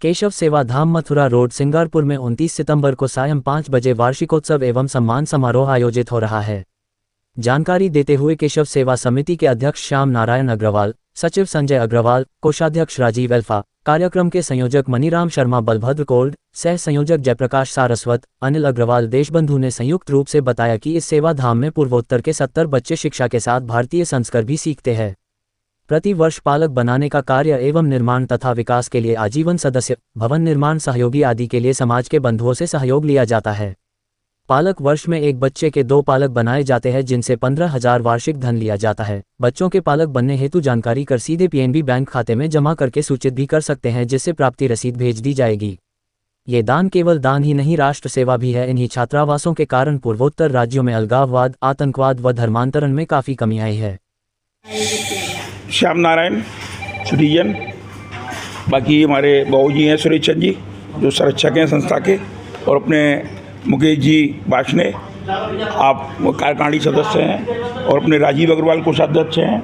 केशव सेवा धाम मथुरा रोड सिंगारपुर में 29 सितंबर को सायं 5 बजे वार्षिकोत्सव एवं सम्मान समारोह आयोजित हो रहा है। जानकारी देते हुए केशव सेवा समिति के अध्यक्ष श्याम नारायण अग्रवाल, सचिव संजय अग्रवाल, कोषाध्यक्ष राजीव एल्फा, कार्यक्रम के संयोजक मनीराम शर्मा बलभद्र कोल्ड, सह संयोजक जयप्रकाश सारस्वत, अनिल अग्रवाल देशबंधु ने संयुक्त रूप से बताया कि इस सेवा धाम में पूर्वोत्तर के 70 बच्चे शिक्षा के साथ भारतीय संस्कार भी सीखते हैं। प्रति वर्ष पालक बनाने का कार्य एवं निर्माण तथा विकास के लिए आजीवन सदस्य, भवन निर्माण सहयोगी आदि के लिए समाज के बंधुओं से सहयोग लिया जाता है। पालक वर्ष में एक बच्चे के 2 पालक बनाए जाते हैं जिनसे 15,000 वार्षिक धन लिया जाता है। बच्चों के पालक बनने हेतु जानकारी कर सीधे पीएनबी बैंक खाते में जमा करके सूचित भी कर सकते हैं, जिससे प्राप्ति रसीद भेज दी जाएगी। ये दान केवल दान ही नहीं, राष्ट्र सेवा भी है। इन्हीं छात्रावासों के कारण पूर्वोत्तर राज्यों में अलगाववाद, आतंकवाद व धर्मांतरण में काफ़ी कमी आई है। श्याम नारायण सिटीजन, बाकी हमारे बाबूजी हैं सुरेश चंद जी जो संरक्षक हैं संस्था के, और अपने मुकेश जी बाशने आप कार्यकारिणी सदस्य हैं, और अपने राजीव अग्रवाल कोषाध्यक्ष हैं,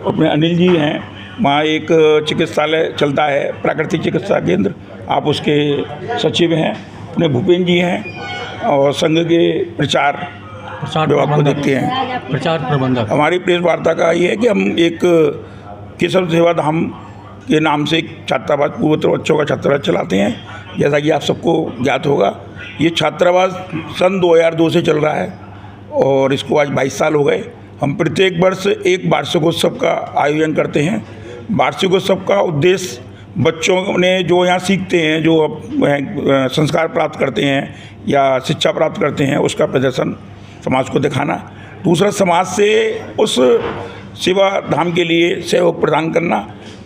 अपने अनिल जी हैं। वहाँ एक चिकित्सालय चलता है, प्राकृतिक चिकित्सा केंद्र, आप उसके सचिव हैं। अपने भूपेंद्र जी हैं और संघ के प्रचार विभाग को देखते हैं, प्रचार प्रबंधक। हमारी प्रेस वार्ता का ये है कि हम एक केशव सेवा धाम के नाम से एक छात्रावास पूर्वोत्तर बच्चों का छात्रावास चलाते हैं। जैसा कि आप सबको ज्ञात होगा, ये छात्रावास सन 2002 से चल रहा है और इसको आज 22 साल हो गए। हम प्रत्येक वर्ष एक वार्षिकोत्सव का आयोजन करते हैं। वार्षिकोत्सव का उद्देश्य बच्चों ने जो यहाँ सीखते हैं, जो संस्कार प्राप्त करते हैं या शिक्षा प्राप्त करते हैं, उसका प्रदर्शन समाज को दिखाना। दूसरा, समाज से उस सेवा धाम के लिए सहयोग प्रदान करना।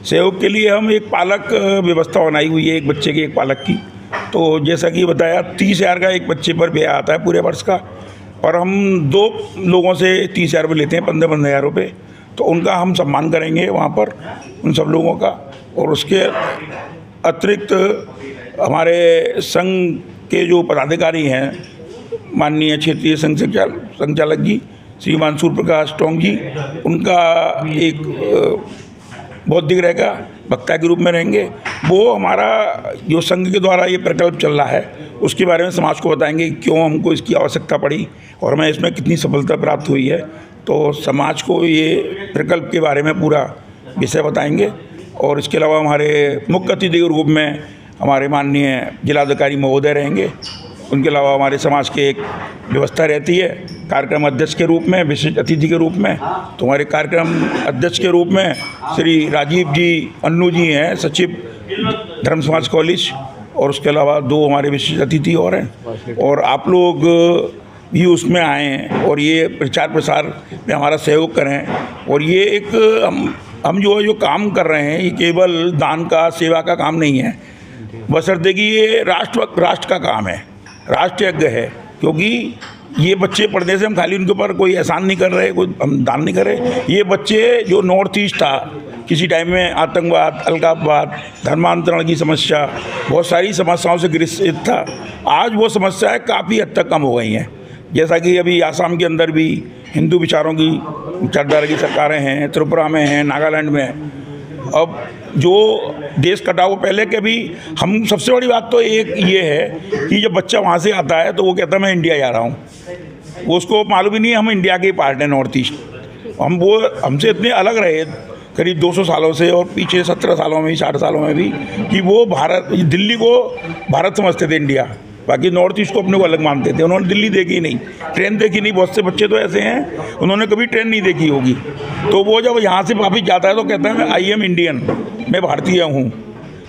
सहयोग के लिए हम एक पालक व्यवस्था बनाई हुई है, एक बच्चे की एक पालक की। तो जैसा कि बताया, 30,000 का एक बच्चे पर व्यय आता है पूरे वर्ष का, और हम 2 लोगों से 30,000 रुपये लेते हैं, 15,000 रुपये। तो उनका हम सम्मान करेंगे वहाँ पर, उन सब लोगों का। और उसके अतिरिक्त हमारे संघ के जो पदाधिकारी हैं, माननीय क्षेत्रीय संघ संचालक जी श्रीमान सूर्य प्रकाश टोंग जी, उनका एक बौद्धिक रहेगा, वक्ता के रूप में रहेंगे। वो हमारा जो संघ के द्वारा ये प्रकल्प चल रहा है उसके बारे में समाज को बताएंगे क्यों हमको इसकी आवश्यकता पड़ी और हमें इसमें कितनी सफलता प्राप्त हुई है। तो समाज को ये प्रकल्प के बारे में पूरा विषय बताएंगे। और इसके अलावा हमारे मुख्य अतिथि के रूप में हमारे माननीय जिलाधिकारी महोदय रहेंगे। उनके अलावा हमारे समाज के एक व्यवस्था रहती है कार्यक्रम अध्यक्ष के रूप में, विशिष्ट अतिथि के रूप में। तो हमारे कार्यक्रम अध्यक्ष के रूप में श्री राजीव जी अन्नू जी हैं, सचिव धर्म समाज कॉलेज, और उसके अलावा 2 हमारे विशिष्ट अतिथि और हैं। और आप लोग भी उसमें आए हैं और ये प्रचार प्रसार में हमारा सहयोग करें। और ये एक हम जो काम कर रहे हैं, ये केवल दान का, सेवा का काम नहीं है, बशर्ते कि ये राष्ट्र का काम है, राष्ट्र यज्ञ है। क्योंकि ये बच्चे पढ़ने से हम खाली उनके ऊपर कोई एहसान नहीं कर रहे, कोई हम दान नहीं कर रहे। ये बच्चे जो नॉर्थ ईस्ट था, किसी टाइम में आतंकवाद, अलगाववाद, धर्मांतरण की समस्या, बहुत सारी समस्याओं से ग्रसित था, आज वो समस्याएं काफ़ी हद तक कम हो गई हैं। जैसा कि अभी आसाम के अंदर भी हिंदू विचारों की विचारधारा की सरकारें हैं, त्रिपुरा में हैं, नागालैंड में हैं। अब जो देश कटा वो पहले के भी, हम सबसे बड़ी बात तो एक ये है कि जब बच्चा वहाँ से आता है तो वो कहता है मैं इंडिया जा रहा हूँ। वो उसको मालूम ही नहीं है हम इंडिया के पार्ट हैं, नॉर्थ ईस्ट। वो हमसे इतने अलग रहे करीब 200 सालों से, और पीछे 17 सालों में भी, 60 सालों में भी, कि वो दिल्ली को भारत समझते थे, इंडिया। बाकी नॉर्थ ईस्ट को अपने को अलग मानते थे। उन्होंने दिल्ली देखी नहीं, ट्रेन देखी नहीं। बहुत से बच्चे तो ऐसे हैं उन्होंने कभी ट्रेन नहीं देखी होगी। तो वो जब यहाँ से वापस जाता है तो कहता है मैं आई एम इंडियन, मैं भारतीय हूँ।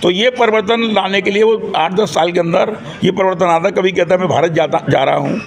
तो ये परिवर्तन लाने के लिए वो 8-10 साल के अंदर ये परिवर्तन आता है। कभी कहता है मैं भारत जा रहा हूँ,